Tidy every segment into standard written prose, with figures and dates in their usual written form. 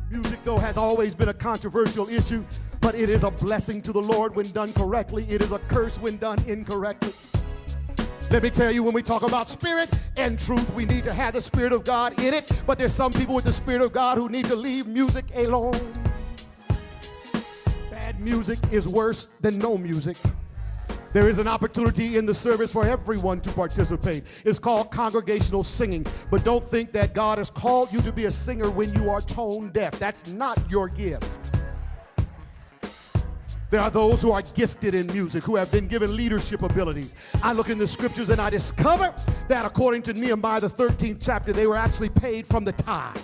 Music, though, has always been a controversial issue, but it is a blessing to the Lord when done correctly. It is a curse when done incorrectly. Let me tell you, when we talk about spirit and truth, we need to have the Spirit of God in it, but there's some people with the Spirit of God who need to leave music alone. Bad music is worse than no music. There is an opportunity in the service for everyone to participate. It's called congregational singing. But don't think that God has called you to be a singer when you are tone deaf. That's not your gift. There are those who are gifted in music, who have been given leadership abilities. I look in the scriptures and I discover that according to Nehemiah, the 13th chapter, they were actually paid from the tithe.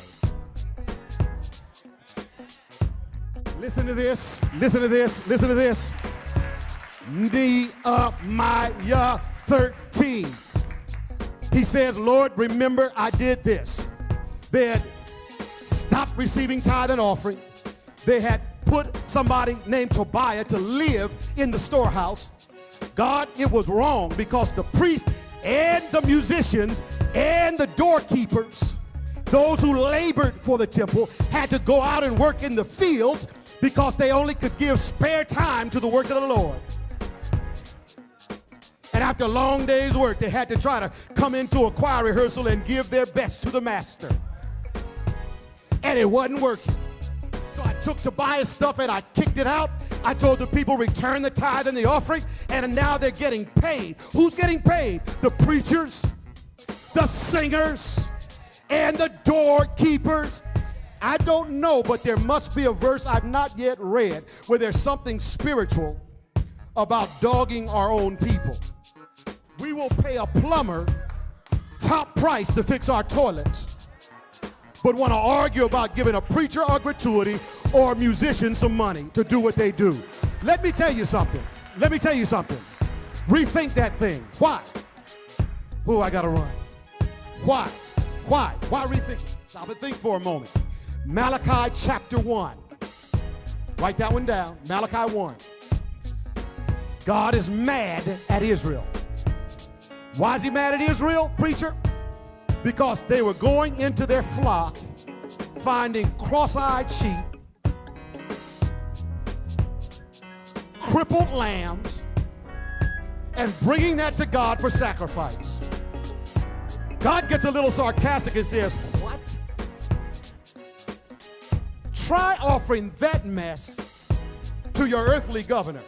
Listen to this, listen to this, listen to this. Nehemiah 13. He says, Lord, remember I did this. They had stopped receiving tithe and offering. They had put somebody named Tobiah to live in the storehouse. God, it was wrong because the priest and the musicians and the doorkeepers, those who labored for the temple, had to go out and work in the fields because they only could give spare time to the work of the Lord. And after a long day's work, they had to try to come into a choir rehearsal and give their best to the master. And it wasn't working. So I took Tobiah's stuff and I kicked it out. I told the people, return the tithe and the offering, and now they're getting paid. Who's getting paid? The preachers, the singers, and the doorkeepers. I don't know, but there must be a verse I've not yet read where there's something spiritual about dogging our own people. We will pay a plumber top price to fix our toilets, but want to argue about giving a preacher a gratuity or a musician some money to do what they do. Let me tell you something. Let me tell you something. Rethink that thing. Why? Oh, I got to run. Why? Why? Why rethink it? Stop and think for a moment. Malachi chapter 1. Write that one down. Malachi 1. God is mad at Israel. Why is he mad at Israel, preacher? Because they were going into their flock, finding cross-eyed sheep, crippled lambs, and bringing that to God for sacrifice. God gets a little sarcastic and says, what? Try offering that mess to your earthly governor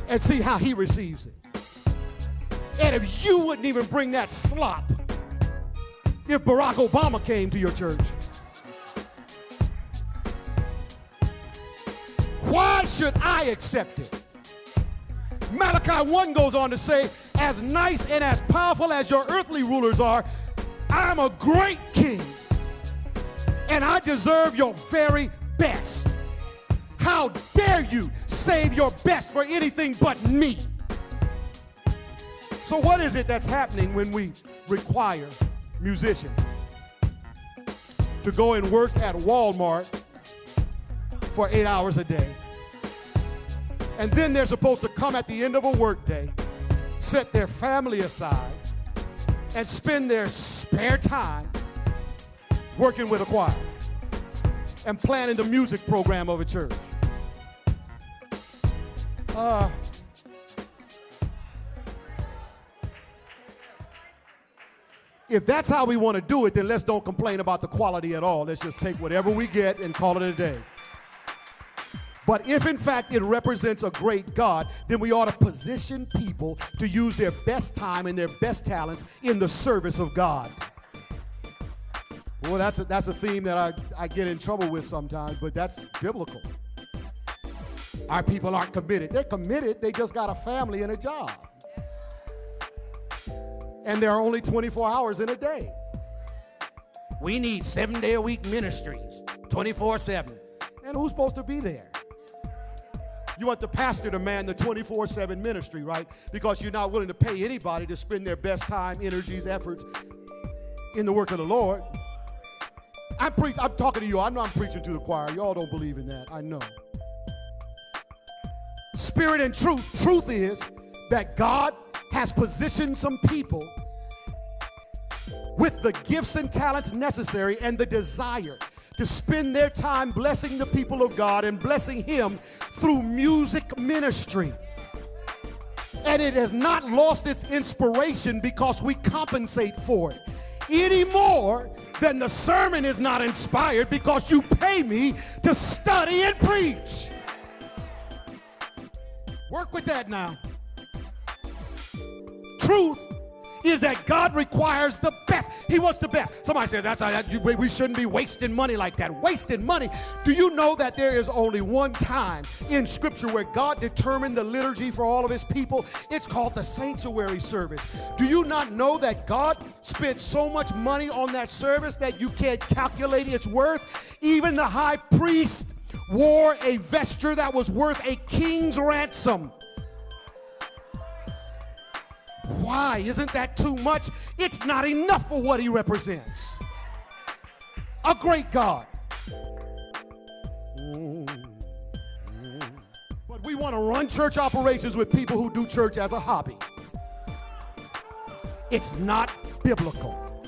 and see how he receives it. And if you wouldn't even bring that slop, if Barack Obama came to your church, why should I accept it? Malachi 1 goes on to say, as nice and as powerful as your earthly rulers are, I'm a great king, and I deserve your very best. How dare you save your best for anything but me? So what is it that's happening when we require musicians to go and work at Walmart for 8 hours a day? And then they're supposed to come at the end of a workday, set their family aside, and spend their spare time working with a choir and planning the music program of a church. If that's how we want to do it, then let's don't complain about the quality at all. Let's just take whatever we get and call it a day. But if in fact it represents a great God, then we ought to position people to use their best time and their best talents in the service of God. Well, that's a theme that I get in trouble with sometimes, but that's biblical. Our people aren't committed. They're committed, they just got a family and a job. And there are only 24 hours in a day. We need 7-day-a-week ministries, 24/7. And who's supposed to be there? You want the pastor to man the 24/7 ministry, right? Because you're not willing to pay anybody to spend their best time, energies, efforts in the work of the Lord. I'm talking to you. I know I'm preaching to the choir. Y'all don't believe in that. I know. Spirit and truth. Truth is that God has positioned some people with the gifts and talents necessary and the desire to spend their time blessing the people of God and blessing Him through music ministry. And it has not lost its inspiration because we compensate for it any more than the sermon is not inspired because you pay me to study and preach. Work with that now. Truth is that God requires the best. He wants the best. Somebody says, we shouldn't be wasting money like that. Wasting money. Do you know that there is only one time in Scripture where God determined the liturgy for all of His people? It's called the sanctuary service. Do you not know that God spent so much money on that service that you can't calculate its worth? Even the high priest wore a vesture that was worth a king's ransom. Why? Isn't that too much? It's not enough for what He represents. A great God. But we want to run church operations with people who do church as a hobby. It's not biblical.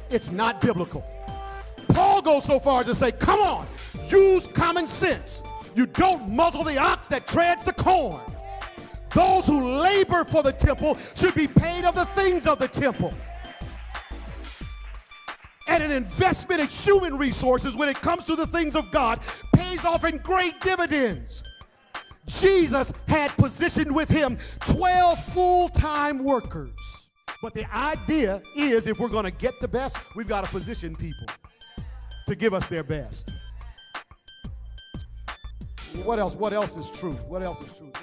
It's not biblical. Paul goes so far as to say, come on, use common sense. You don't muzzle the ox that treads the corn. Those who labor for the temple should be paid of the things of the temple. And an investment in human resources when it comes to the things of God pays off in great dividends. Jesus had positioned with Him 12 full-time workers. But the idea is if we're going to get the best, we've got to position people to give us their best. What else? What else is truth? What else is truth?